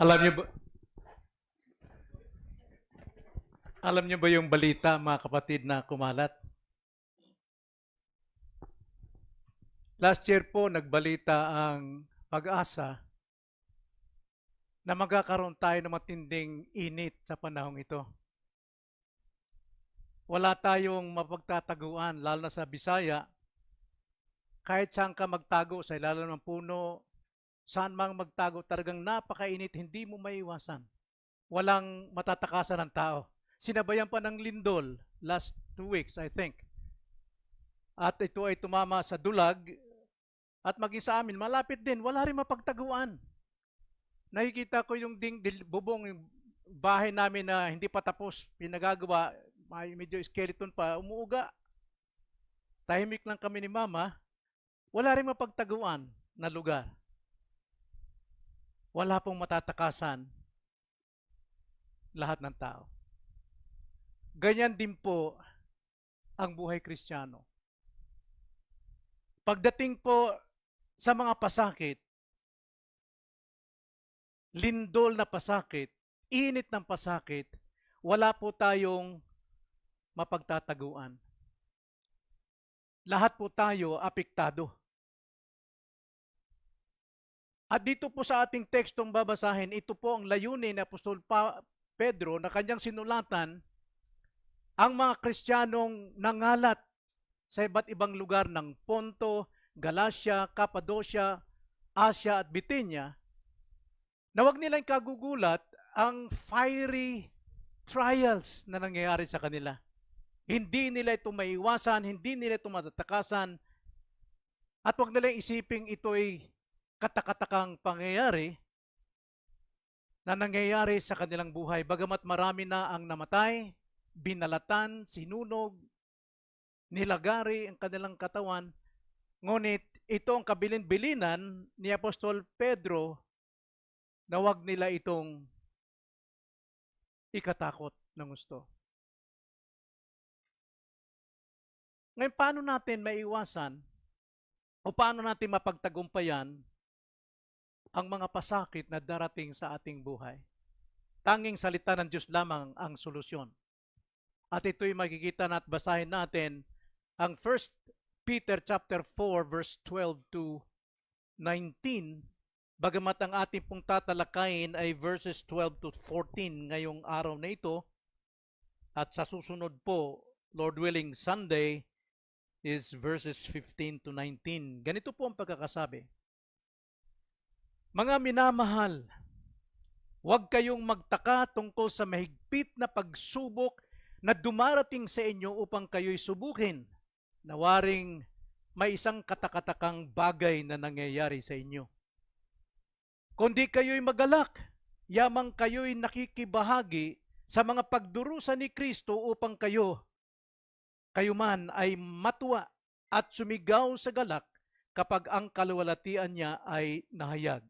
Alam niyo ba, alam niyo ba yung balita, mga kapatid, na kumalat? Last year po, nagbalita ang Pag-asa na magkakaroon tayo ng matinding init sa panahong ito. Wala tayong mapagtataguan, lalo na sa Bisaya. Kahit saan ka magtago, sa ilalim ng puno, saan mang magtago, talagang napakainit, hindi mo maiwasan. Walang matatakasan ng tao. Sinabayan pa ng lindol last 2 weeks, I think. At ito ay tumama sa Dulag, at maging sa amin, malapit din, wala rin mapagtaguan. Nakikita ko yung bubong, yung bahay namin na hindi pa tapos, pinagagawa, medyo skeleton pa, umuuga. Tahimik lang kami ni Mama, wala rin mapagtaguan na lugar. Wala pong matatakasan lahat ng tao. Ganyan din po ang buhay Kristiyano. Pagdating po sa mga pasakit, lindol na pasakit, init ng pasakit, wala po tayong mapagtataguan. Lahat po tayo apektado. At dito po sa ating tekstong babasahin, ito po ang layunin ni Apostol Pedro na kanyang sinulatan ang mga Kristiyanong nangalat sa iba't ibang lugar ng Ponto, Galacia, Cappadocia, Asia at Bithynia, na wag nilang kagugulat ang fiery trials na nangyayari sa kanila. Hindi nila ito maiwasan, hindi nila ito matatakasan, at wag nilang isiping ito'y katakatakang pangyayari na nangyayari sa kanilang buhay. Bagamat marami na ang namatay, binalatan, sinunog, nilagari ang kanilang katawan, ngunit ito ang kabilin-bilinan ni Apostol Pedro na wag nila itong ikatakot ng gusto. Ngayon, paano natin maiwasan o paano natin mapagtagumpayan ang mga pasakit na darating sa ating buhay? Tanging salita ng Diyos lamang ang solusyon. At ito'y makikita at basahin natin ang 1 Peter chapter 4 verse 12 to 19. Bagamat ang ating pong tatalakayin ay verses 12 to 14 ngayong araw na ito, at sa susunod po, Lord willing, Sunday, is verses 15 to 19. Ganito po ang pagkakasabi. Mga minamahal, huwag kayong magtaka tungkol sa mahigpit na pagsubok na dumarating sa inyo upang kayo'y subukin, na waring may isang katakatakang bagay na nangyayari sa inyo. Kundi kayo'y magalak, yamang kayo'y nakikibahagi sa mga pagdurusa ni Kristo upang kayo man ay matuwa at sumigaw sa galak kapag ang kaluwalhatian niya ay nahayag.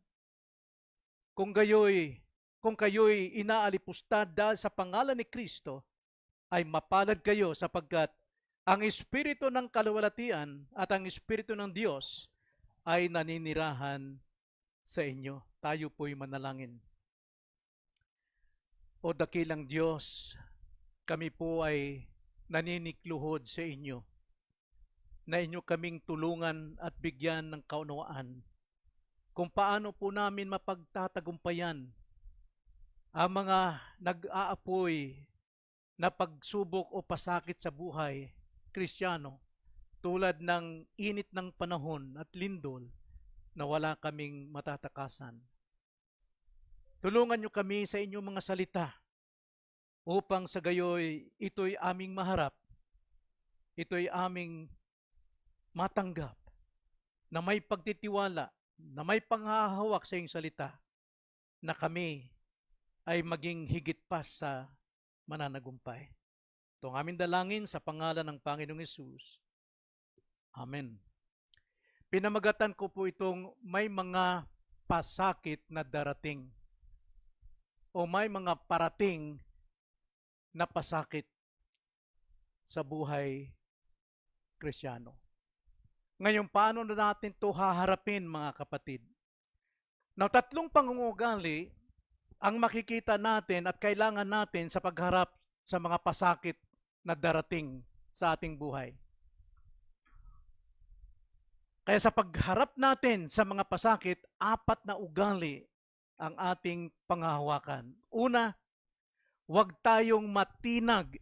Kung kayo'y inaalipustad dahil sa pangalan ni Kristo, ay mapalad kayo sapagkat ang Espiritu ng kaluwalhatian at ang Espiritu ng Diyos ay naninirahan sa inyo. Tayo po'y manalangin. O dakilang Diyos, kami po ay naninikluhod sa inyo na inyo kaming tulungan at bigyan ng kaunawaan kung paano po namin mapagtatagumpayan ang mga nag-aapoy na pagsubok o pasakit sa buhay Kristiyano, tulad ng init ng panahon at lindol na wala kaming matatakasan. Tulungan niyo kami sa inyong mga salita upang sa gayoy ito'y aming maharap, ito'y aming matanggap, na may pagtitiwala, na may panghahawak sa iyong salita, na kami ay maging higit pa sa mananagumpay. Ito ang aming dalangin sa pangalan ng Panginoong Hesus. Amen. Pinamagatan ko po itong may mga pasakit na darating o may mga parating na pasakit sa buhay Kristiyano. Ngayon, paano na natin ito haharapin, mga kapatid? Now, tatlong pangungugali ang makikita natin at kailangan natin sa pagharap sa mga pasakit na darating sa ating buhay. Kaya sa pagharap natin sa mga pasakit, 4 na ugali ang ating panghahawakan. Una, huwag tayong matinag.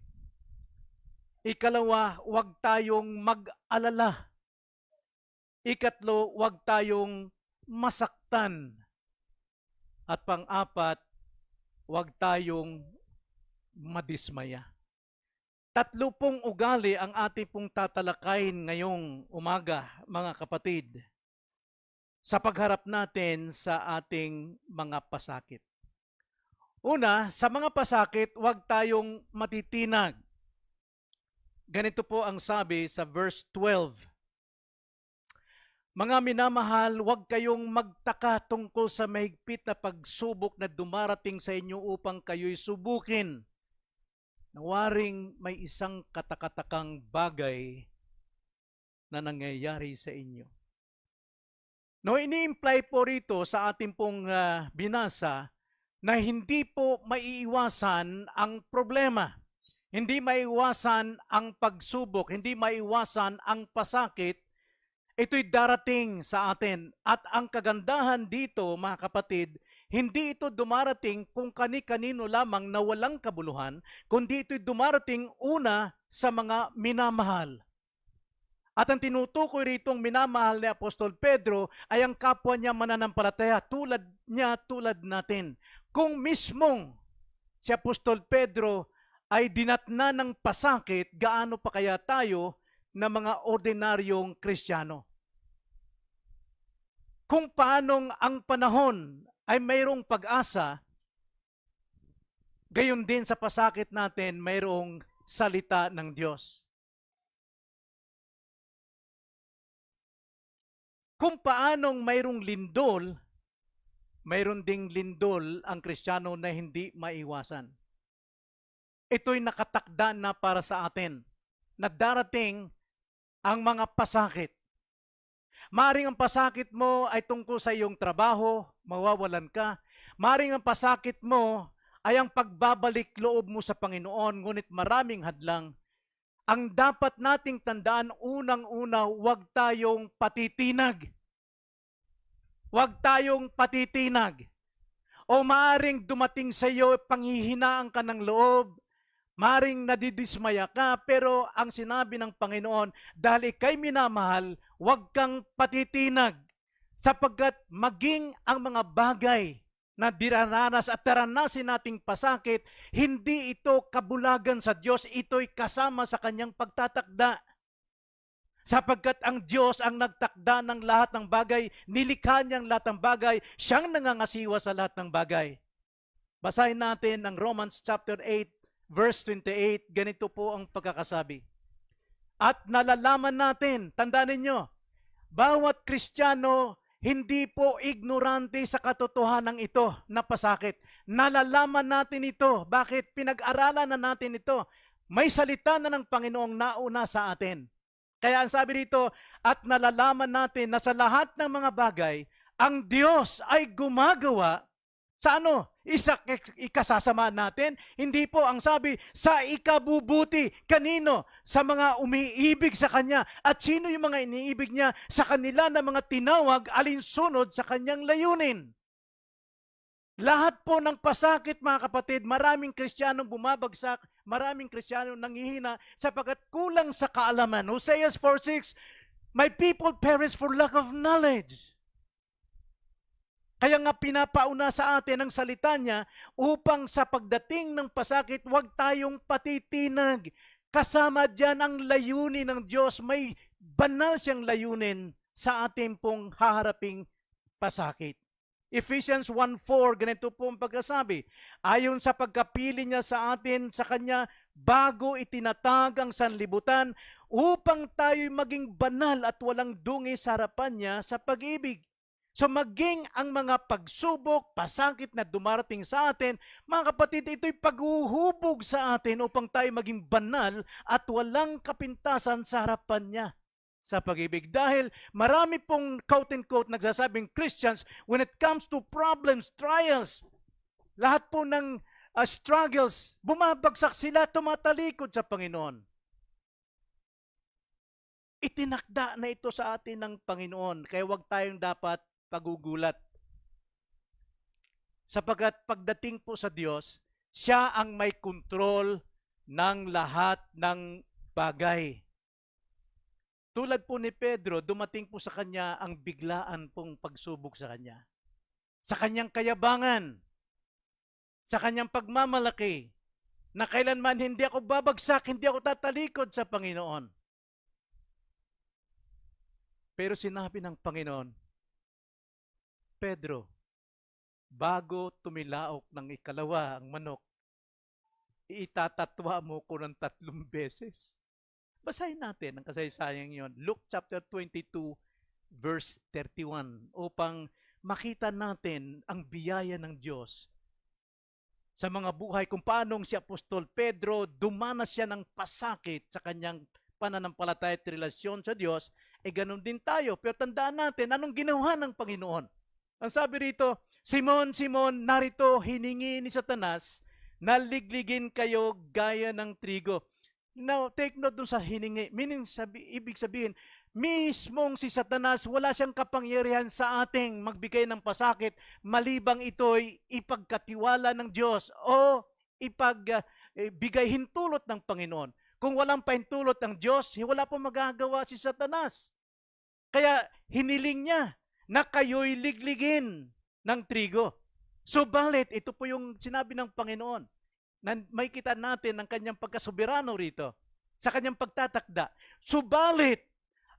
Ikalawa, huwag tayong mag-alala. Ikatlo, huwag tayong masaktan. At pang-apat, huwag tayong madismaya. 3 pong ugali ang ating pong tatalakayin ngayong umaga, mga kapatid, sa pagharap natin sa ating mga pasakit. Una, sa mga pasakit, huwag tayong matitinag. Ganito po ang sabi sa verse 12. Mga minamahal, huwag kayong magtaka tungkol sa mahigpit na pagsubok na dumarating sa inyo upang kayo'y subukin. Nawaring may isang katakatakang bagay na nangyayari sa inyo. No, ini-imply po rito sa ating pong binasa na hindi po maiiwasan ang problema. Hindi maiiwasan ang pagsubok, hindi maiiwasan ang pasakit. Ito'y darating sa atin. At ang kagandahan dito, mga kapatid, hindi ito dumarating kung kani-kanino lamang na walang kabuluhan, kundi ito'y dumarating una sa mga minamahal. At ang tinutukoy ritong minamahal ni Apostol Pedro ay ang kapwa niya mananampalataya, tulad niya, tulad natin. Kung mismong si Apostol Pedro ay dinatna ng pasakit, gaano pa kaya tayo na mga ordinaryong Kristiyano? Kung paanong ang panahon ay mayroong pag-asa, gayon din sa pasakit natin mayroong salita ng Diyos. Kung paanong mayroong lindol, mayroon ding lindol ang Kristiyano na hindi maiwasan. Ito'y nakatakda na para sa atin, na darating ang mga pasakit. Maring ang pasakit mo ay tungkol sa iyong trabaho, mawawalan ka. Maring ang pasakit mo ay ang pagbabalik loob mo sa Panginoon, ngunit maraming hadlang. Ang dapat nating tandaan, unang-una, huwag tayong patitinag. Huwag tayong patitinag. O maaring dumating sa iyo, panghihinaan ka ng loob, maring nadidismaya ka, pero ang sinabi ng Panginoon, dahil ika'y minamahal, huwag kang patitinag, sapagkat maging ang mga bagay na dirananas at daranasin nating pasakit, hindi ito kabulagan sa Diyos, ito'y kasama sa kanyang pagtatakda. Sapagkat ang Diyos ang nagtakda ng lahat ng bagay, nilikha niyang lahat ng bagay, siyang nangangasiwa sa lahat ng bagay. Basahin natin ang Romans chapter 8, verse 28, ganito po ang pagkakasabi. At nalalaman natin, tandaan ninyo, bawat Kristiyano hindi po ignorante sa katotohanan ito na pasakit. Nalalaman natin ito. Bakit? Pinag-aralan na natin ito. May salita na ng Panginoong nauna sa atin. Kaya ang sabi dito, at nalalaman natin na sa lahat ng mga bagay, ang Diyos ay gumagawa sa ano? Ikasasama natin? Hindi po, ang sabi, sa ikabubuti. Kanino? Sa mga umiibig sa Kanya. At sino yung mga iniibig niya? Sa kanila na mga tinawag alinsunod sa Kanyang layunin. Lahat po ng pasakit, mga kapatid, maraming Kristiyanong bumabagsak, maraming Kristiyanong nanghihina sapagkat kulang sa kaalaman. Hosea 4:6, my people perish for lack of knowledge. Kaya nga pinapauna sa atin ang salita niya upang sa pagdating ng pasakit, huwag tayong patitinag. Kasama dyan ang layunin ng Diyos. May banal siyang layunin sa ating pong haharaping pasakit. Ephesians 1:4, ganito po ang pagkasabi. Ayon sa pagkapili niya sa atin, sa Kanya, bago itinatag ang sanlibutan, upang tayo'y maging banal at walang dungi sa harapan niya sa pag-ibig. So maging ang mga pagsubok, pasakit na dumarating sa atin, mga kapatid, ito'y paghuhubog sa atin upang tayo maging banal at walang kapintasan sa harapan niya sa pag-ibig. Dahil marami pong quote-unquote nagsasabing Christians, when it comes to problems, trials, Lahat po ng struggles, bumabagsak sila, tumatalikod sa Panginoon. Itinakda na ito sa atin ng Panginoon, kaya huwag tayong dapat pagugulat. Sapagkat pagdating po sa Diyos, siya ang may kontrol ng lahat ng bagay. Tulad po ni Pedro, dumating po sa kanya ang biglaan pong pagsubok sa kanya. Sa kanyang kayabangan, sa kanyang pagmamalaki, na kailanman hindi ako babagsak, hindi ako tatalikod sa Panginoon. Pero sinabi ng Panginoon, Pedro, bago tumilaok ng ikalawa ang manok, itatatwa mo ko ng 3 beses. Basahin natin ang kasaysayan yon. Luke chapter 22, verse 31, upang makita natin ang biyaya ng Diyos sa mga buhay, kung paanong si Apostol Pedro dumanas siya ng pasakit sa kanyang pananampalataya at relasyon sa Diyos, ganun din tayo. Pero tandaan natin, anong ginawa ng Panginoon? Ang sabi rito, Simon, Simon, narito hiningi ni Satanas na ligligin kayo gaya ng trigo. Now, take note dun sa hiningi. Meaning, ibig sabihin, mismong si Satanas, wala siyang kapangyarihan sa ating magbigay ng pasakit, malibang ito'y ipagkatiwala ng Diyos o ipagbigay hintulot ng Panginoon. Kung walang pahintulot ng Diyos, wala pong magagawa si Satanas. Kaya hiniling niya na kayo'y ligligin ng trigo. Subalit, ito po yung sinabi ng Panginoon. May kita natin ang kanyang pagkasoberano rito, sa kanyang pagtatakda. Subalit,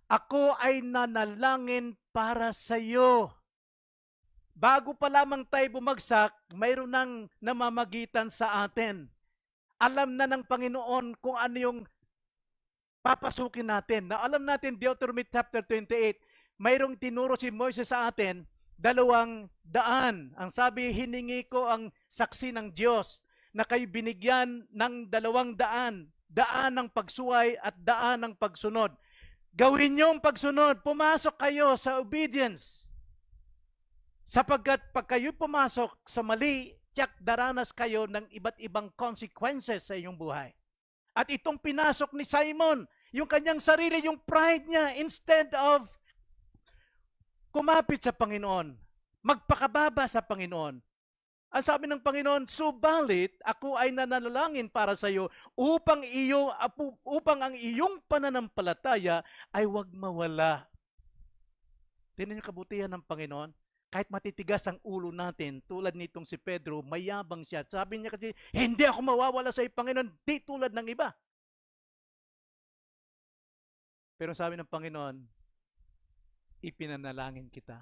ako ay nanalangin para sa iyo. Bago pa lamang tayo bumagsak, mayroon nang namamagitan sa atin. Alam na ng Panginoon kung ano yung papasukin natin. Na alam natin, Deuteronomy chapter 28, mayroong tinuro si Moises sa atin, 200. Ang sabi, hiningi ko ang saksi ng Diyos na kayo binigyan ng 200, daan ng pagsuway at daan ng pagsunod. Gawin niyo ang pagsunod, pumasok kayo sa obedience. Sapagkat pag kayo pumasok sa mali, tiyak daranas kayo ng iba't ibang consequences sa inyong buhay. At itong pinasok ni Simon, yung kanyang sarili, yung pride niya, instead of kumapit sa Panginoon, magpakababa sa Panginoon, ang sabi ng Panginoon, subalit ako ay nanalangin para sa iyo upang ang iyong pananampalataya ay huwag mawala. Tingnan niyo kabutihan ng Panginoon. Kahit matitigas ang ulo natin, tulad nitong si Pedro, mayabang siya. Sabi niya kasi, hindi ako mawawala sa iyo, Panginoon, di tulad ng iba. Pero sabi ng Panginoon, ipinanalangin kita.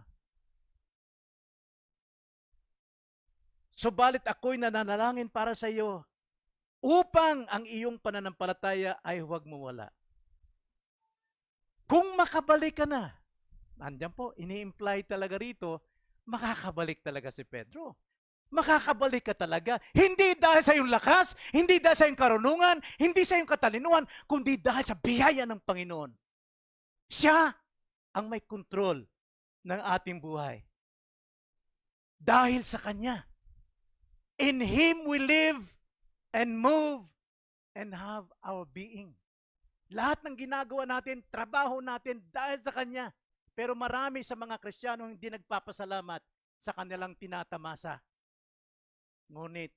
Subalit ako'y nananalangin para sa iyo upang ang iyong pananampalataya ay huwag mawala. Kung makabalik ka na, nandiyan po, ini-imply talaga rito, makakabalik talaga si Pedro. Makakabalik ka talaga. Hindi dahil sa iyong lakas, hindi dahil sa iyong karunungan, hindi sa iyong katalinuhan, kundi dahil sa biyaya ng Panginoon. Siya ang may kontrol ng ating buhay. Dahil sa Kanya. In Him we live and move and have our being. Lahat ng ginagawa natin, trabaho natin dahil sa Kanya. Pero marami sa mga Kristiyano hindi nagpapasalamat sa kanilang tinatamasa. Ngunit,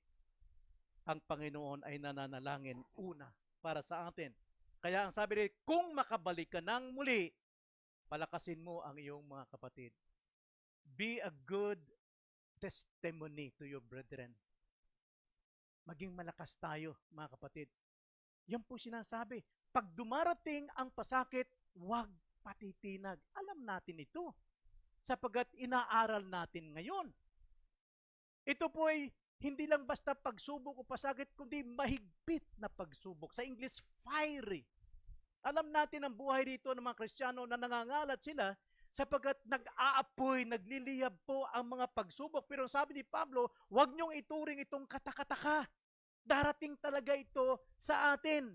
ang Panginoon ay nananalangin una para sa atin. Kaya ang sabi rin, kung makabalik ka ng muli, palakasin mo ang iyong mga kapatid. Be a good testimony to your brethren. Maging malakas tayo, mga kapatid. Yan po sinasabi. Pag dumarating ang pasakit, huwag patitinag. Alam natin ito. Sapagkat inaaral natin ngayon. Ito po ay hindi lang basta pagsubok o pasakit, kundi mahigpit na pagsubok. Sa English, fiery. Alam natin ang buhay dito ng mga Kristiyano na nangangalat sila sapagkat nag-aapoy, nagliliyab po ang mga pagsubok. Pero sabi ni Pablo, huwag niyong ituring itong katakataka. Darating talaga ito sa atin.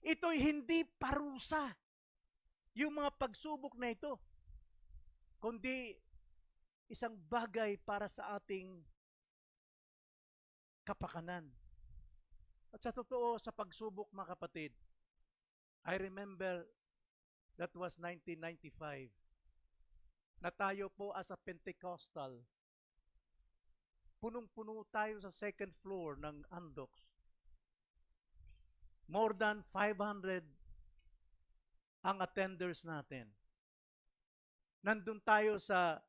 Ito'y hindi parusa. Yung mga pagsubok na ito. Kundi isang bagay para sa ating kapakanan. At sa totoo, sa pagsubok mga kapatid, I remember that was 1995 na tayo po as a Pentecostal, punong-puno tayo sa second floor ng Andox. More than 500 ang attenders natin. Nandun tayo sa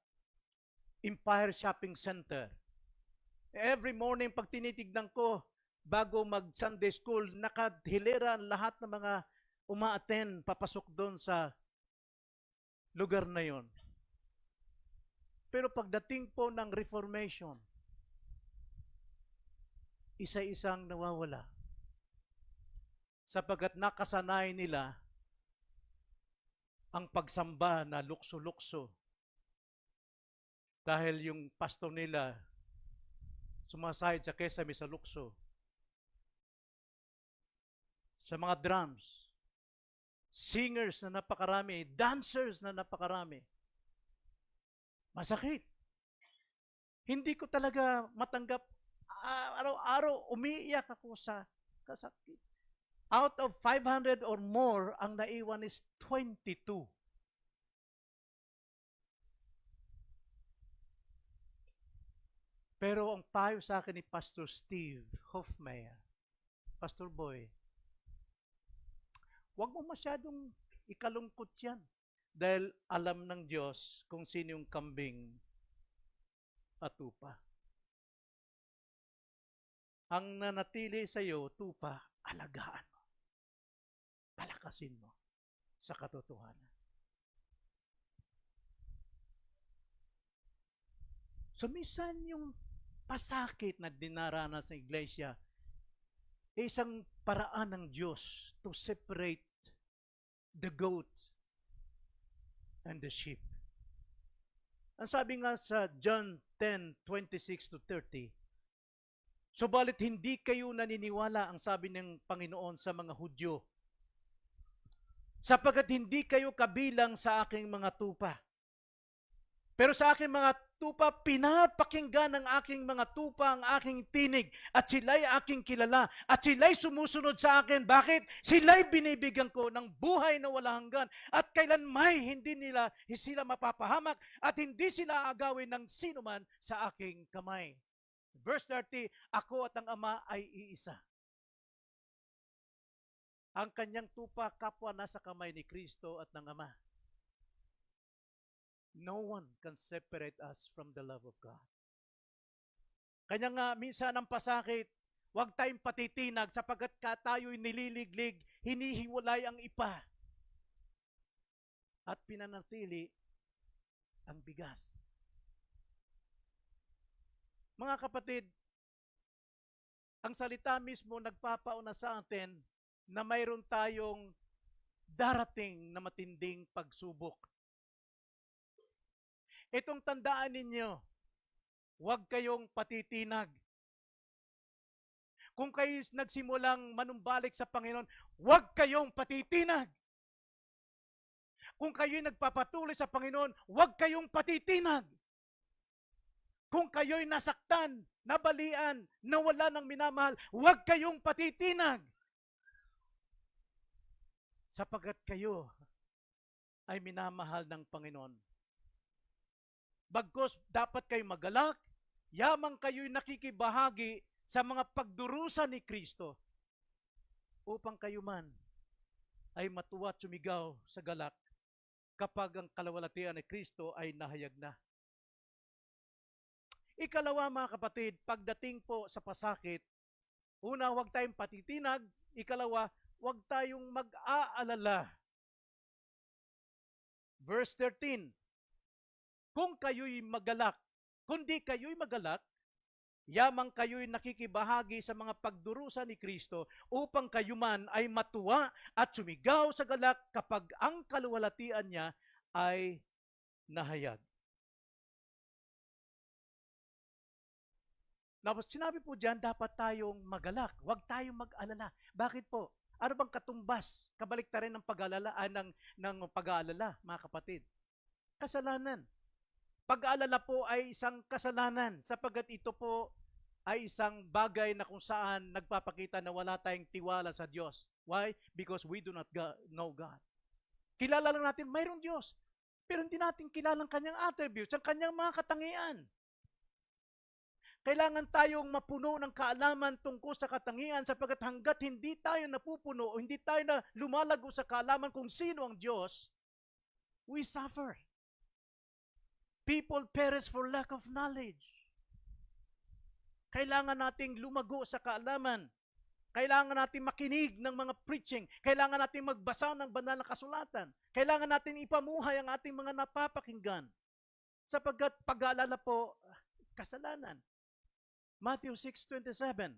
Empire Shopping Center. Every morning, pag tinitignan ko, bago mag-Sunday school, nakahilera ang lahat ng mga uma-attend, papasok doon sa lugar na yon. Pero pagdating po ng Reformation, isa-isang nawawala. Sapagkat nakasanay nila ang pagsamba na lukso-lukso. Dahil yung pastor nila sumasahid sa kesame sa lukso. Sa mga drums, singers na napakarami, dancers na napakarami. Masakit. Hindi ko talaga matanggap. Araw-araw umiiyak ako sa kasakit. Out of 500 or more, ang naiwan is 22. Pero ang payo sa akin ni Pastor Steve Hofmeyer, Pastor Boy, huwag mo masyadong ikalungkot yan. Dahil alam ng Diyos kung sino yung kambing at tupa. Ang nanatili sa iyo, tupa, alagaan mo. Palakasin mo sa katotohanan. So, minsan yung pasakit na dinaranas ng iglesia, isang paraan ng Diyos to separate the goat and the sheep. Ang sabi nga sa John 10:26-30, subalit hindi kayo naniniwala, ang sabi ng Panginoon sa mga Hudyo, sapagkat hindi kayo kabilang sa aking mga tupa. Pero sa aking mga tupa, pinapakinggan ng aking mga tupa ang aking tinig at sila'y aking kilala at sila'y sumusunod sa akin. Bakit? Sila'y binibigyan ko ng buhay na walang hanggan at kailanmay hindi sila mapapahamak at hindi sila agawin ng sinuman sa aking kamay. Verse 30, ako at ang Ama ay iisa. Ang kanyang tupa kapwa nasa kamay ni Kristo at ng Ama. No one can separate us from the love of God. Kanya nga, minsan ang pasakit, huwag tayong patitinag sapagkat tayo'y nililiglig, hinihiwalay ang ipa. At pinanatili ang bigas. Mga kapatid, ang salita mismo nagpapauna sa atin na mayroon tayong darating na matinding pagsubok. Itong tandaan ninyo, huwag kayong patitinag. Kung kayo nagsimulang manumbalik sa Panginoon, huwag kayong patitinag. Kung kayo'y nagpapatuloy sa Panginoon, huwag kayong patitinag. Kung kayo'y nasaktan, nabalian, nawala ng minamahal, huwag kayong patitinag. Sapagkat kayo ay minamahal ng Panginoon. Bagkus dapat kayo magalak, yamang kayo'y nakikibahagi sa mga pagdurusa ni Kristo upang kayo man ay matuwa at sumigaw sa galak kapag ang kalawalatian ni Kristo ay nahayag na. Ikalawa mga kapatid, pagdating po sa pasakit, una, huwag tayong patitinag. Ikalawa, huwag tayong mag-aalala. Verse 13, kung kayo'y magalak, kundi kayo'y magalak, yamang kayo'y nakikibahagi sa mga pagdurusa ni Kristo upang kayo man ay matuwa at sumigaw sa galak kapag ang kaluwalhatian niya ay nahayag. Sinabi po dyan, dapat tayong magalak, huwag tayong mag-alala. Bakit po? Ano bang katumbas, kabaliktaran ng pag-aalala, ng pag-aalala, mga kapatid? Kasalanan. Pag-aalala po ay isang kasalanan sapagkat ito po ay isang bagay na kung saan nagpapakita na wala tayong tiwala sa Diyos. Why? Because we do not know God. Kilala lang natin, mayroong Diyos. Pero hindi natin kilala ang kanyang attributes, ang kanyang mga katangian. Kailangan tayong mapuno ng kaalaman tungkol sa katangian sapagkat hanggat hindi tayo napupuno o hindi tayo na lumalago sa kaalaman kung sino ang Diyos, we suffer. People perish for lack of knowledge. Kailangan nating lumago sa kaalaman. Kailangan natin makinig ng mga preaching. Kailangan natin magbasa ng banal na kasulatan. Kailangan natin ipamuhay ang ating mga napapakinggan. Sapagkat pag-aalala po, kasalanan. Matthew 6:27.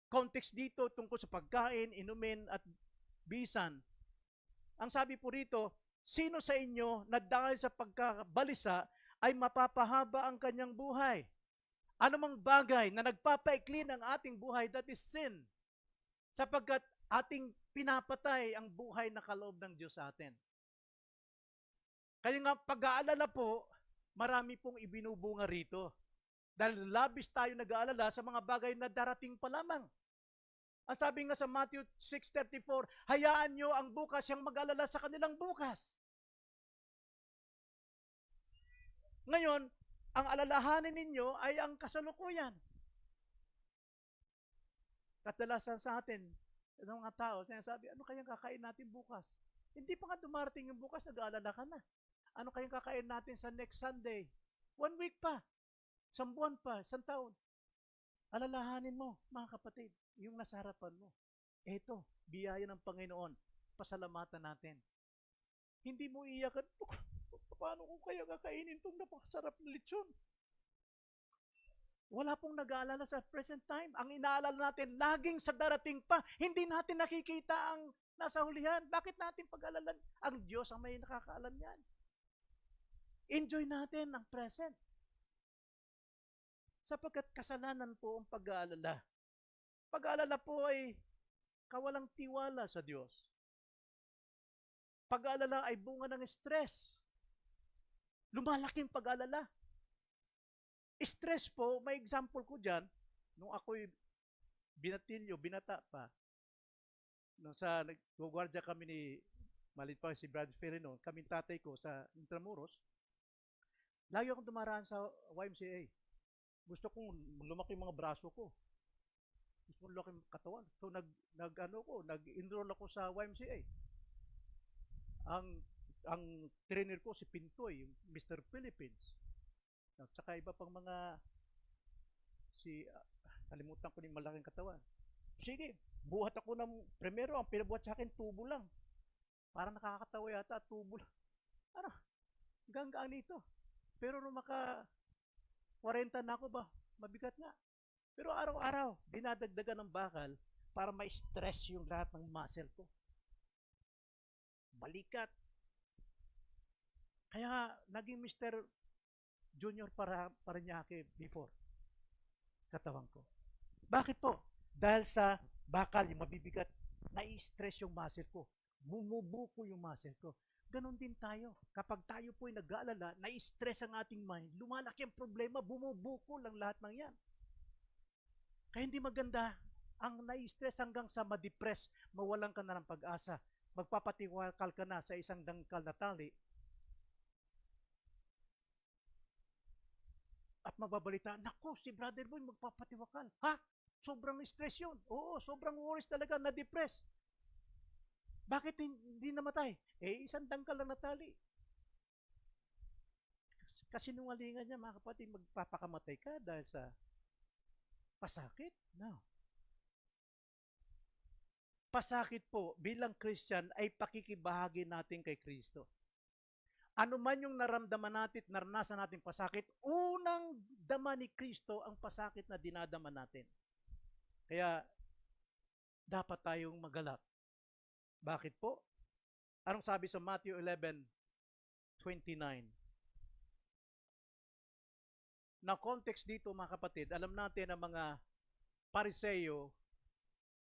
Context dito tungkol sa pagkain, inumin at bisan. Ang sabi po rito, sino sa inyo na dahil sa pagkabalisa ay mapapahaba ang kanyang buhay? Anumang bagay na nagpapaikli ng ating buhay, that is sin. Sapagkat ating pinapatay ang buhay na kaloob ng Diyos sa atin. Kaya nga pag-aalala po, marami pong ibinubunga rito. Dahil labis tayo nag-aalala sa mga bagay na darating pa lamang. Ang sabi nga sa Matthew 6:34, hayaan nyo ang bukas yung mag-alala sa kanilang bukas. Ngayon, ang alalahanin ninyo ay ang kasalukuyan. Kadalasan sa atin, ng mga tao, sinasabi, ano kayang kakain natin bukas? Hindi pa nga dumarating yung bukas, nag-aalala ka na. Ano kayang kakain natin sa next Sunday? 1 week pa. 1 buwan pa, 1 taon. Alalahanin mo, mga kapatid, yung nasa harapan mo. Eto, biyaya ng Panginoon. Pasalamatan natin. Hindi mo iyakan, paano ko kaya kakainin itong napakasarap na lechon? Wala pong nag-aalala sa present time. Ang inaalala natin, laging sa darating pa. Hindi natin nakikita ang nasa hulihan. Bakit natin pag-alalan? Ang Diyos ang may nakakaalam yan. Enjoy natin ang present. Sapagkat kasalanan po ang pag-aalala. Pag-aalala po ay kawalang tiwala sa Diyos. Pag-aalala ay bunga ng stress. Lumalaking pag-aalala. Stress po, may example ko dyan, nung ako'y binata pa, nung sa nag-guardia kami ni, malit pa si Brad Ferry noon, kaming tatay ko sa Intramuros, lagi akong dumaraan sa YMCA. Gusto kong lumaki yung mga braso ko. Gusto kong lumaki yung katawan. So nag-enroll ako sa YMCA. Ang trainer ko si Pintoy, Mr. Philippines. At saka iba pang mga kalimutan ko yung malaking katawan. Sige, buhat ako ng primero, ang pinabuhat sa akin tubo lang. Parang nakakatawa yata, tubo lang. Ano? Hanggang nito. Pero nung 40 na ako ba, mabigat nga. Pero araw-araw, dinadagdagan ng bakal para ma-stress yung lahat ng muscle ko. Balikat. Kaya naging Mr. Junior Parañaque before katawan ko. Bakit po? Dahil sa bakal, yung mabibigat, nai-stress yung muscle ko. Bumubuko yung muscle ko. Ganon din tayo. Kapag tayo po ay nag-aalala, nai-stress ang ating mind, lumalaki ang problema, bumubuko lang lahat ng yan. Kaya hindi maganda ang nai-stress hanggang sa ma-depress, mawalan ka na ng pag-asa, magpapatiwakal ka na sa isang dangkal na tali, at mababalita, naku, si Brother Boy magpapatiwakal. Ha? Sobrang stress yun. Oo, sobrang worries talaga, na-depress. Bakit hindi namatay? Isang dangkal lang na tali. Kasinungalingan niya, mga kapatid, magpapakamatay ka dahil sa pasakit? No. Pasakit po, bilang Christian, ay pakikibahagi natin kay Kristo. Ano man yung naramdaman natin, naranasan natin pasakit, unang dama ni Kristo ang pasakit na dinadama natin. Kaya, dapat tayong magalak. Bakit po? Anong sabi sa Matthew 11:29? Na context dito, mga kapatid, alam natin ang mga Pariseo,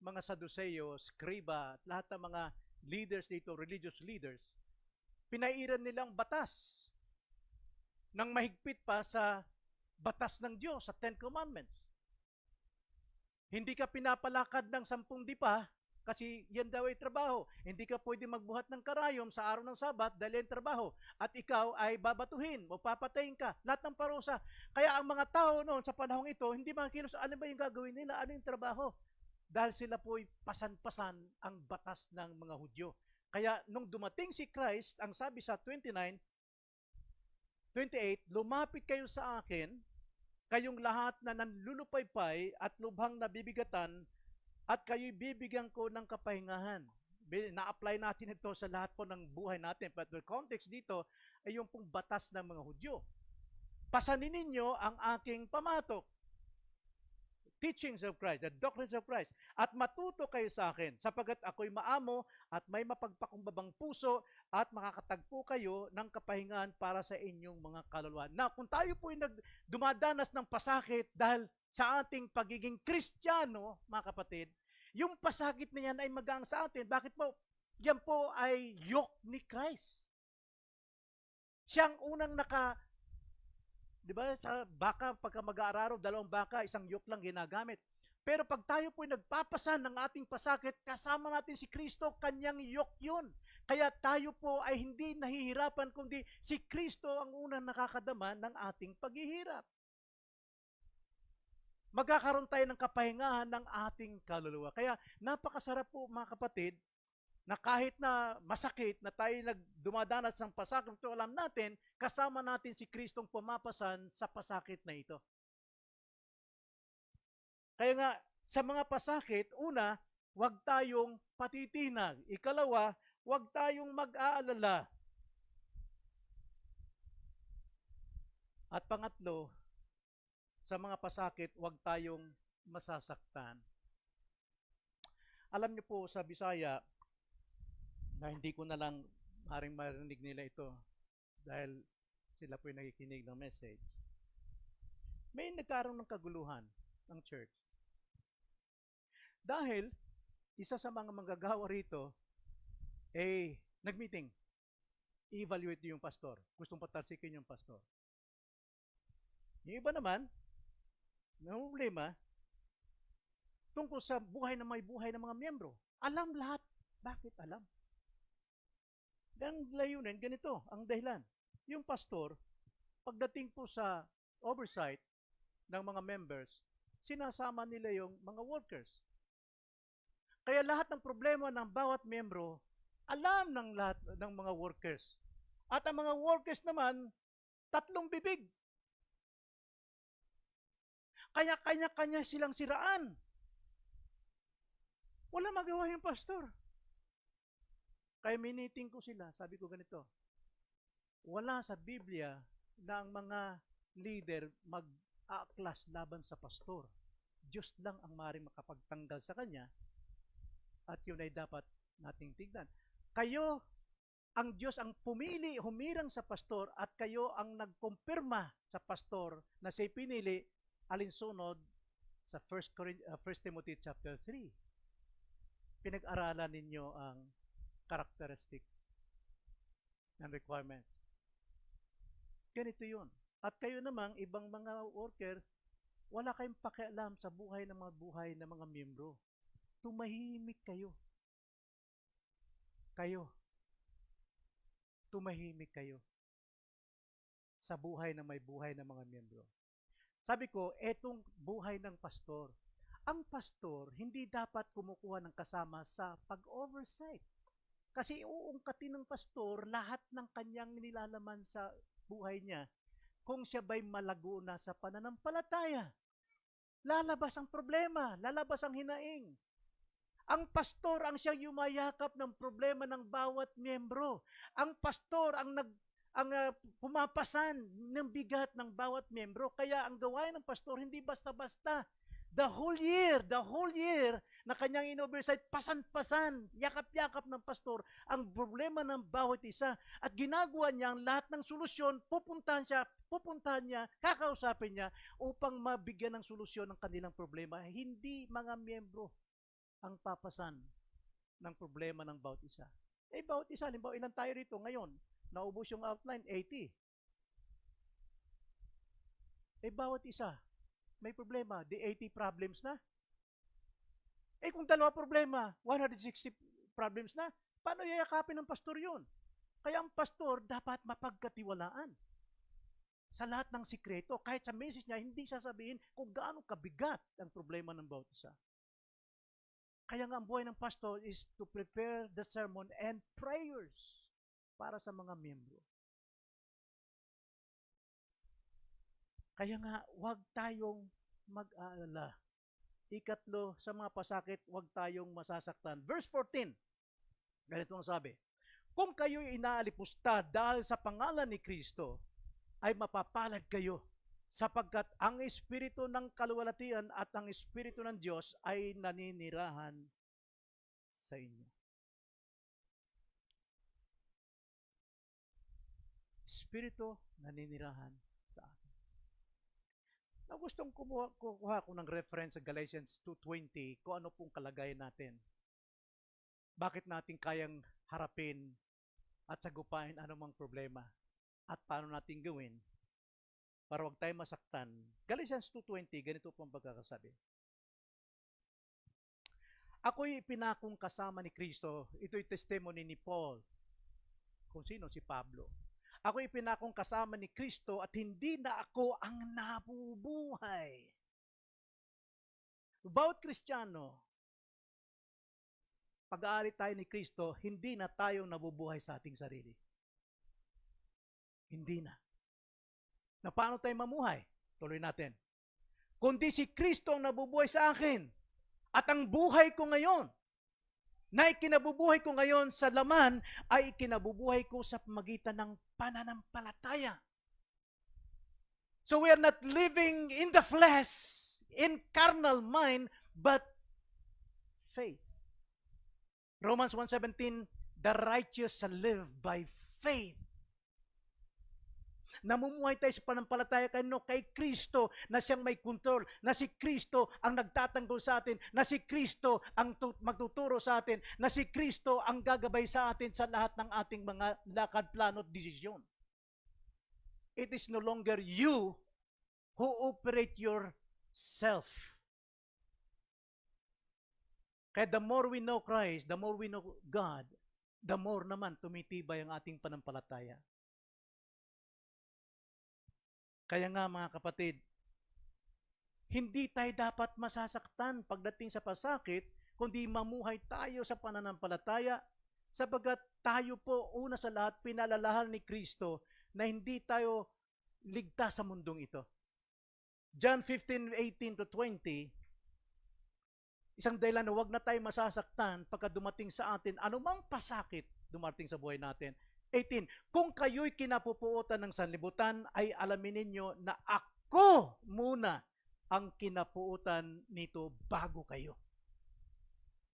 mga Saduceo, Scriba, lahat ng mga leaders dito, religious leaders, pinairan nilang batas nang mahigpit pa sa batas ng Diyos, sa Ten Commandments. Hindi ka pinapalakad ng 10 dipa kasi yan daw ay trabaho. Hindi ka pwede magbuhat ng karayom sa araw ng Sabat dahil yan trabaho. At ikaw ay babatuhin o papatayin ka. Lahat ng parusa. Kaya ang mga tao noon sa panahong ito, hindi makikilos, ano ba yung gagawin nila? Ano yung trabaho? Dahil sila po'y pasan-pasan ang batas ng mga Hudyo. Kaya nung dumating si Christ, ang sabi sa 29:28, lumapit kayo sa akin, kayong lahat na nanlulupaypay at lubhang nabibigatan, at kayo'y bibigyan ko ng kapahingahan. Na-apply natin ito sa lahat po ng buhay natin. But the context dito ay yung pong batas ng mga Hudyo. Pasanin ninyo ang aking pamatok. Teachings of Christ, the doctrines of Christ. At matuto kayo sa akin, sapagat ako'y maamo at may mapagpakumbabang puso at makakatagpo kayo ng kapahingahan para sa inyong mga kaluluwa. Na kung tayo po'y dumadanas ng pasakit dahil sa ating pagiging Kristiyano, mga kapatid, yung pasakit na yan ay magang sa atin. Bakit po? Yan po ay yoke ni Christ. Siyang unang di ba, sa baka, pagka mag-aararo, 2 baka, 1 yoke lang ginagamit. Pero pag tayo po'y nagpapasan ng ating pasakit, kasama natin si Kristo, kanyang yoke yun. Kaya tayo po ay hindi nahihirapan, kundi si Kristo ang unang nakakadama ng ating paghihirap. Magkakaroon tayo ng kapahingahan ng ating kaluluwa. Kaya napakasarap po, mga kapatid, na kahit na masakit na tayo dumadanas ng pasakit, ito alam natin, kasama natin si Kristong pumapasan sa pasakit na ito. Kaya nga, sa mga pasakit, una, huwag tayong patitinag. Ikalawa, huwag tayong mag-aalala. At pangatlo, sa mga pasakit, huwag tayong masasaktan. Alam niyo po sa Bisaya, na hindi ko na lang maring marinig nila ito dahil sila po'y nakikinig ng message. May nagkaroon ng kaguluhan ng church. Dahil isa sa mga manggagawa rito nag-meeting. I-evaluate yung pastor. Gustong patalsikin yung pastor. Yung iba naman, may problema tungkol sa buhay na may buhay ng mga miyembro. Alam lahat. Bakit alam? Ang layunin, ganito, ang dahilan. Yung pastor, pagdating po sa oversight ng mga members, sinasama nila yung mga workers. Kaya lahat ng problema ng bawat miyembro, alam ng lahat ng mga workers. At ang mga workers naman, 3 bibig. Kaya kanya-kanya silang siraan. Wala magawa yung pastor. Kaya miniting ko sila, sabi ko ganito, wala sa Biblia na ang mga leader mag-aaklas laban sa pastor. Diyos lang ang maaaring makapagtanggal sa kanya at yun ay dapat nating tignan. Kayo, ang Diyos ang pumili, humirang sa pastor at kayo ang nagkumpirma sa pastor na siya'y pinili alinsunod sa 1 Timothy chapter 3. Pinag-aralan ninyo ang characteristic and requirements. Ganito yun. At kayo namang, ibang mga worker, wala kayong pakialam sa buhay ng mga miyembro. Tumahimik kayo. Tumahimik kayo sa buhay na may buhay ng mga miyembro. Sabi ko, etong buhay ng pastor. Ang pastor, hindi dapat kumukuha ng kasama sa pag-oversight. Kasi uungkatin ng pastor lahat ng kanyang nilalaman sa buhay niya kung siya ba'y malago na sa pananampalataya. Lalabas ang problema, lalabas ang hinaing. Ang pastor ang siyang yumayakap ng problema ng bawat miyembro. Ang pastor ang pumapasan ng bigat ng bawat miyembro. Kaya ang gawain ng pastor hindi basta-basta. The whole year na kanyang in-oversight, pasan-pasan, yakap-yakap ng pastor ang problema ng bawat isa. At ginagawa niya ang lahat ng solusyon, pupuntahan niya, kakausapin niya upang mabigyan ng solusyon ng kanilang problema. Hindi mga miyembro ang papasan ng problema ng bawat isa. Bawat isa, halimbawa, ilan tayo rito ngayon? Naubos yung outline, 80. Bawat isa, may problema. The 80 problems na. Eh kung dalawa problema, 160 problems na, paano yayakapin ng pastor yun? Kaya ang pastor dapat mapagkatiwalaan sa lahat ng sikreto. Kahit sa message niya, hindi sasabihin kung gaano kabigat ang problema ng bawat isa. Kaya nga ang buhay ng pastor is to prepare the sermon and prayers para sa mga miyembro. Kaya nga, huwag tayong mag-aalala. Ikatlo, sa mga pasakit, huwag tayong masasaktan. Verse 14, ganito ang sabi, kung kayo'y inaalipusta dahil sa pangalan ni Kristo, ay mapapalad kayo sapagkat ang Espiritu ng kaluwalhatian at ang Espiritu ng Diyos ay naninirahan sa inyo. Espiritu naninirahan sa atin. Na gustong kuha ko ng reference sa Galatians 2:20 kung ano pong kalagayan natin. Bakit natin kayang harapin at sagupain anumang problema at paano natin gawin para wag tayo masaktan. Galatians 2:20, ganito po ang pagkakasabi. Ako'y ipinakong kasama ni Kristo. Ito'y testimony ni Paul. Kung sino? Si Pablo. Ako'y ipinakong kasama ni Kristo at hindi na ako ang nabubuhay. Bawat Kristiyano, pag-aari tayo ni Kristo, hindi na tayo nabubuhay sa ating sarili. Hindi na. Na paano tayo mamuhay? Tuloy natin. Kundi si Kristo ang nabubuhay sa akin. At ang buhay ko ngayon, na ikinabubuhay ko ngayon sa laman, ay ikinabubuhay ko sa pamagitan ng pananampalataya. So we are not living in the flesh, in carnal mind, but faith. Romans 1:17, the righteous shall live by faith. Namumuhay tayo sa panampalataya kay Kristo na siyang may kontrol, na si Kristo ang nagtatanggol sa atin, na si Kristo ang magtuturo sa atin, na si Kristo ang gagabay sa atin sa lahat ng ating mga lakad, plano at desisyon. It is no longer you who operate yourself. Kaya the more we know Christ, the more we know God, the more naman tumitibay ang ating panampalataya. Kaya nga mga kapatid, hindi tayo dapat masasaktan pagdating sa pasakit, kundi mamuhay tayo sa pananampalataya, sapagat tayo po una sa lahat pinalalahan ni Kristo na hindi tayo ligtas sa mundong ito. John 15:18-20, isang dahilan na huwag na tayo masasaktan pagka dumating sa atin anumang pasakit dumating sa buhay natin. 18, kung kayo'y kinapupuotan ng sanlibutan, ay alamin ninyo na ako muna ang kinapuutan nito bago kayo.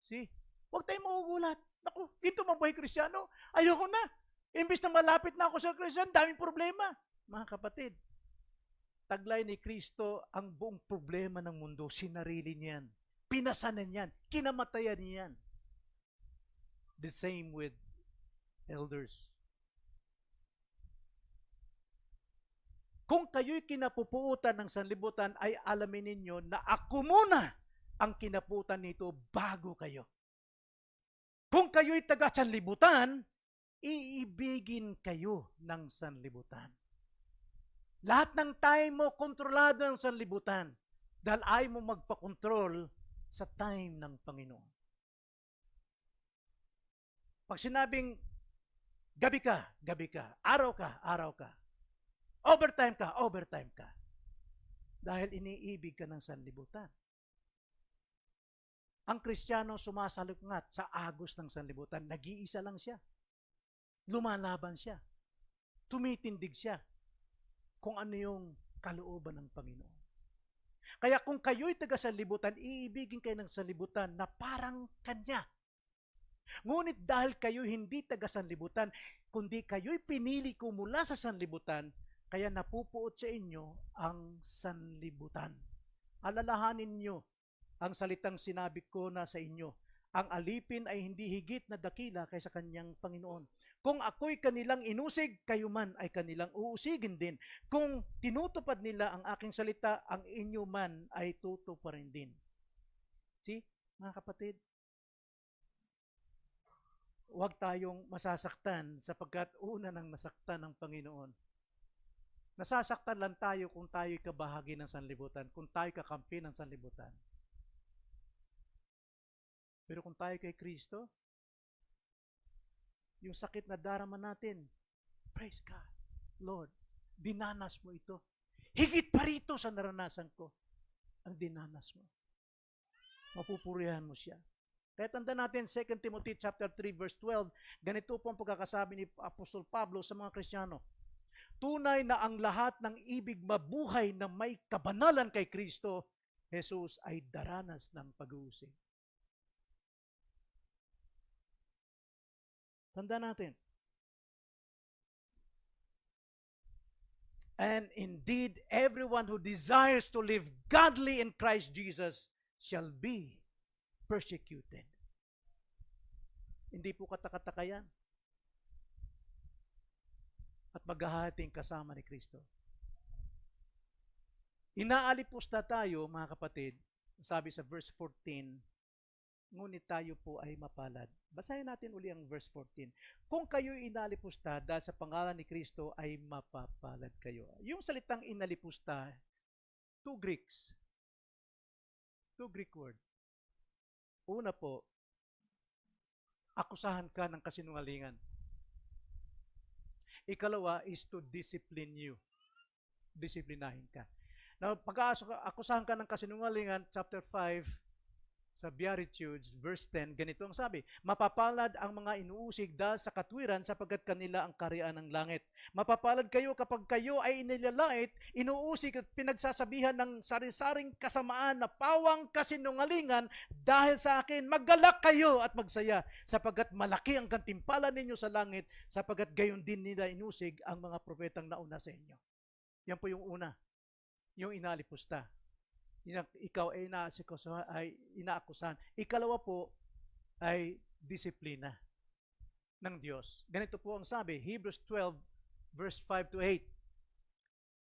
See? Huwag tayong magugulat. Naku, ito mabuhay Kristyano. Ayoko na. Imbis na malapit na ako sa Kristyano, daming problema. Mga kapatid, taglay ni Kristo ang buong problema ng mundo. Sinarili niyan. Pinasanan niyan. Kinamatayan niyan. The same with elders. Kung kayo'y kinapupuutan ng sanlibutan, ay alamin ninyo na ako muna ang kinaputan nito bago kayo. Kung kayo'y taga sanlibutan, iibigin kayo ng sanlibutan. Lahat ng time mo, kontrolado ng sanlibutan dahil ayaw mo magpakontrol sa time ng Panginoon. Pag sinabing gabi ka, araw ka, overtime ka. Dahil iniibig ka ng sanlibutan. Ang Kristiyano sumasalungat sa agos ng sanlibutan. Nag-iisa lang siya. Lumalaban siya. Tumitindig siya kung ano yung kalooban ng Panginoon. Kaya kung kayo'y taga sanlibutan, iibigin kayo ng sanlibutan na parang Kanya. Ngunit dahil kayo hindi taga sanlibutan, kundi kayo'y pinili ko mula sa sanlibutan, kaya napupuot sa inyo ang sanlibutan. Alalahanin nyo ang salitang sinabi ko na sa inyo. Ang alipin ay hindi higit na dakila kaysa kanyang Panginoon. Kung ako'y kanilang inusig, kayo man ay kanilang uusigin din. Kung tinutupad nila ang aking salita, ang inyo man ay tutuparin din. See? Mga kapatid, huwag tayong masasaktan sapagkat una nang nasaktan ng Panginoon. Nasasaktan lang tayo kung tayo'y kabahagi ng sanlibutan, kung tayo'y kakampi ng sanlibutan. Pero kung tayo kay Kristo, yung sakit na darama natin, praise God, Lord, dinanas mo ito. Higit pa rito sa naranasan ko, ang dinanas mo. Mapupurihan mo siya. Kaya tanda natin, 2 Timothy chapter 3, verse 12, ganito po ang pagkakasabi ni Apostol Pablo sa mga Kristiyano. Tunay na ang lahat ng ibig mabuhay na may kabanalan kay Kristo, Jesus ay daranas ng pag-uusig. Tanda natin. And indeed, everyone who desires to live godly in Christ Jesus shall be persecuted. Hindi po katakataka yan. At maghahating kasama ni Kristo. Inaalipusta tayo, mga kapatid, sabi sa verse 14, ngunit tayo po ay mapalad. Basahin natin uli ang verse 14. Kung kayo inalipusta dahil sa pangalan ni Kristo ay mapapalad kayo. Yung salitang inalipusta, two Greek word. Una po, akusahan ka ng kasinungalingan. Ikalawa is to discipline you. Disiplinahin ka. Now, pag-akusahan ka ng kasinungalingan, chapter 5, sa Beatitudes, verse 10, ganito ang sabi, mapapalad ang mga inuusig dahil sa katwiran sapagkat kanila ang kaharian ng langit. Mapapalad kayo kapag kayo ay inilalait, inuusig at pinagsasabihan ng sari-saring kasamaan na pawang kasinungalingan dahil sa akin. Maggalak kayo at magsaya sapagkat malaki ang gantimpala ninyo sa langit sapagkat gayon din nila inusig ang mga propetang nauna sa inyo. Yan po yung una, yung inalipusta. Ikaw ay inaakusahan. Ikalawa po ay disiplina ng Diyos. Ganito po ang sabi, Hebrews 12, verse 5 to 8.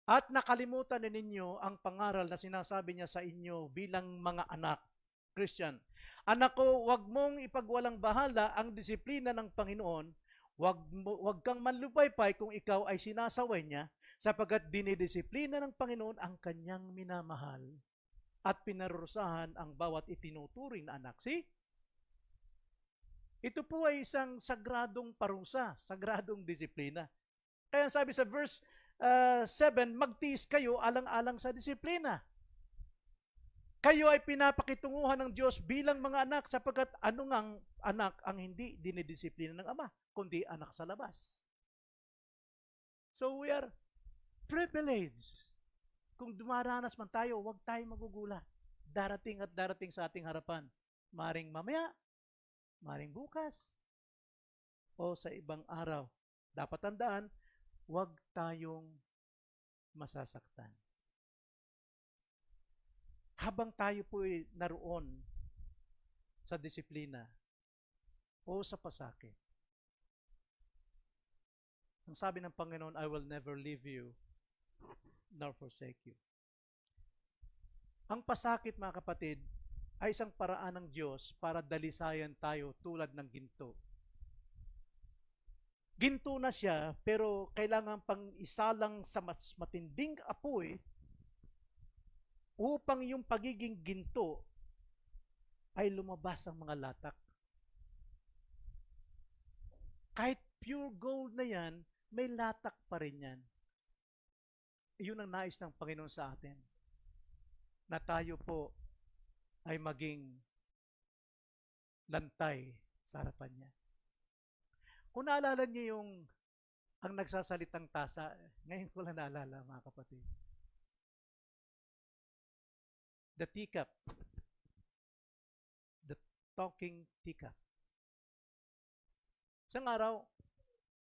At nakalimutan na ninyo ang pangaral na sinasabi niya sa inyo bilang mga anak, Christian. Anak ko, huwag mong ipagwalang bahala ang disiplina ng Panginoon. Huwag kang manlupaypay kung ikaw ay sinasaway niya, sapagkat dinidisiplina ng Panginoon ang kanyang minamahal at pinarurusahan ang bawat itinuturing na anak. See? Ito po ay isang sagradong parusa, sagradong disiplina. Kaya sabi sa verse 7, magtiis kayo alang-alang sa disiplina. Kayo ay pinapakitunguhan ng Diyos bilang mga anak sapagkat anong anak ang hindi dinidisiplina ng Ama, kundi anak sa labas. So we are privileged. Kung dumaranas man tayo, huwag tayong magugulat. Darating at darating sa ating harapan. Maring mamaya, maring bukas, o sa ibang araw. Dapat tandaan, huwag tayong masasaktan. Habang tayo po ay naroon sa disiplina o sa pasakit, ang sabi ng Panginoon, I will never leave you nor forsake you. Ang pasakit, mga kapatid, ay isang paraan ng Diyos para dalisayan tayo tulad ng ginto. Ginto na siya, pero kailangan pang isalang sa mas matinding apoy upang yung pagiging ginto ay lumabas ang mga latak. Kahit pure gold na yan, may latak pa rin yan. Iyon ang nais ng Panginoon sa atin, na tayo po ay maging lantay sa harapan niya. Kung naalala niyo yung ang nagsasalitang tasa, ngayon ko lang naalala, mga kapatid. The teacup. The talking teacup. Isang araw,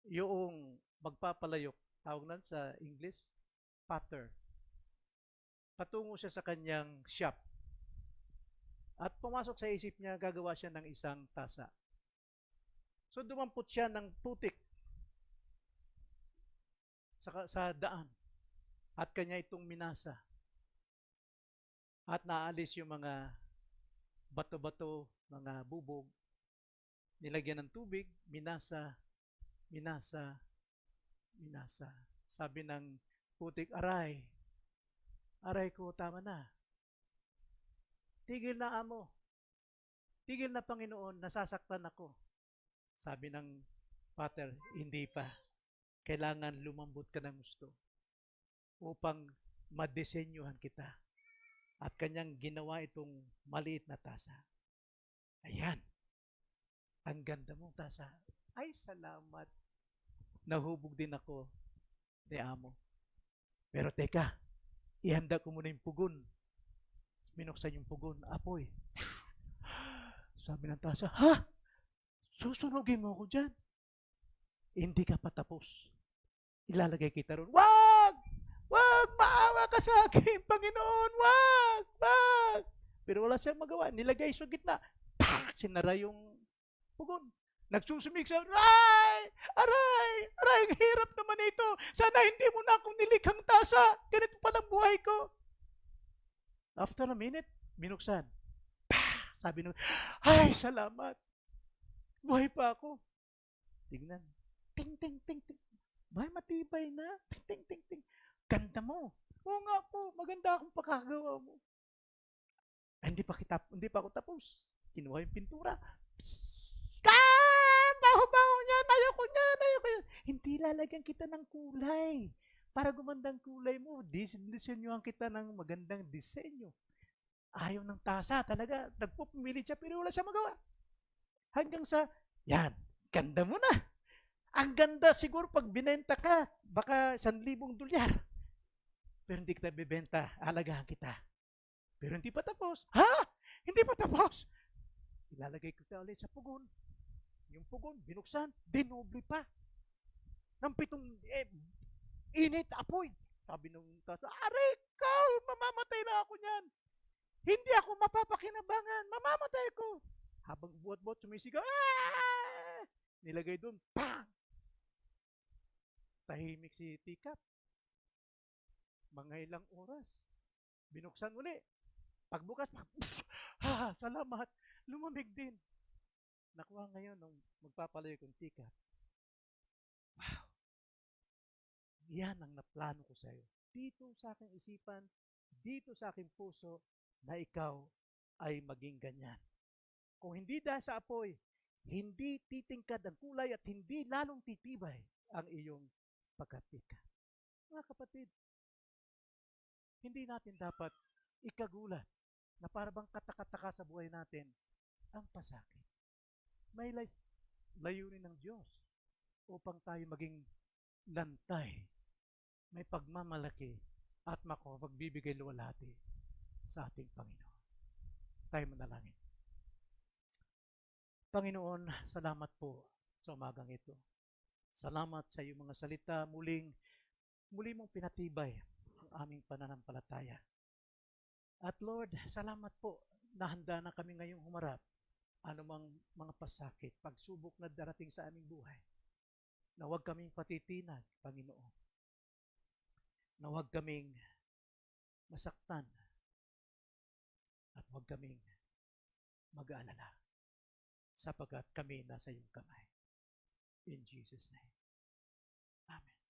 yung magpapalayok, tawag na sa English, potter. Patungo siya sa kanyang shop. At pumasok sa isip niya, gagawa siya ng isang tasa. So dumampot siya ng putik sa daan. At kanya itong minasa. At naalis yung mga bato-bato, mga bubog, nilagyan ng tubig, minasa, minasa, minasa. Sabi ng putik, aray, aray ko, tama na. Tigil na amo. Tigil na Panginoon, nasasaktan ako. Sabi ng pater, hindi pa. Kailangan lumambot ka ng gusto upang madesenyuhan kita. At kanyang ginawa itong maliit na tasa. Ayan. Ang ganda mong tasa. Ay, salamat. Nahubog din ako ni amo. Pero teka, ihanda ko muna yung pugon. Binuksan yung pugon. Apoy. Sabi ng tasa, ha? Susunugin mo ako dyan. Hindi ka pa tapos. Ilalagay kita ron. Wag! Wag! Maawa ka sa akin, Panginoon! Wag! Wag! Pero wala siyang magawa. Nilagay sa gitna. Sinara yung pugon. Nagsusumig siya, aray! Aray! Aray! Ang hirap naman ito. Sana hindi mo na akong nilikhang tasa. Ganito palang buhay ko. After a minute, binuksan. Sabi nung, ay, salamat. Buhay pa ako. Tignan. Ting, ting, ting, ting. May matibay na. Ting, ting, ting, ting. Ganda mo. Oo nga po, maganda akong pagkagawa mo. Hindi pa ako tapos. Kinuha yung pintura. Baho-baho niyan, ayoko niyan, ayoko niyan. Hindi lalagyan kita ng kulay. Para gumandang kulay mo, disenyohan kita ng magandang disenyo. Ayaw ng tasa, talaga. Nagpupumilit siya, pero wala siya magawa. Hanggang sa, yan, ganda mo na. Ang ganda siguro pag binenta ka, baka $1,000. Pero hindi kita bibenta, alagahan kita. Pero hindi pa tapos. Ha? Hindi pa tapos. Ilalagay ko ulit sa pugon. Yung pugon, binuksan, dinoble pa. Ng 7 init, apoy. Sabi nung tasa, aray ka, mamamatay na ako niyan. Hindi ako mapapakinabangan, mamamatay ko. Habang buhat-buhat sumisigaw, nilagay doon, pang! Tahimik si Tikap. Mga ilang oras. Binuksan uli. Pagbukas, salamat. Lumamig din. Nakuha ngayon nung magpapalayo kong Tikap. Wow. Yan ang naplano ko sa iyo. Dito sa aking isipan, dito sa aking puso, na ikaw ay maging ganyan. Kung hindi dahil sa apoy, hindi titingkad ang kulay at hindi lalong titibay ang iyong pagkapika. Mga kapatid, hindi natin dapat ikagulat na parang katakataka sa buhay natin ang pasakit. May layunin ng Diyos upang tayo maging lantay, may pagmamalaki at makapagbibigay luwalhati sa ating Panginoon. Tayo manalangin. Panginoon, salamat po sa umagang ito. Salamat sa iyong mga salita, muli mong pinatibay ang aming pananampalataya. At Lord, salamat po na handa na kami ngayong humarap anumang mga pasakit, pagsubok na darating sa aming buhay. Na huwag kaming patitinag, Panginoon. Na huwag kaming masaktan at huwag kaming mag-aalala sapagkat kami nasa iyong kamay. In Jesus' name. Amen.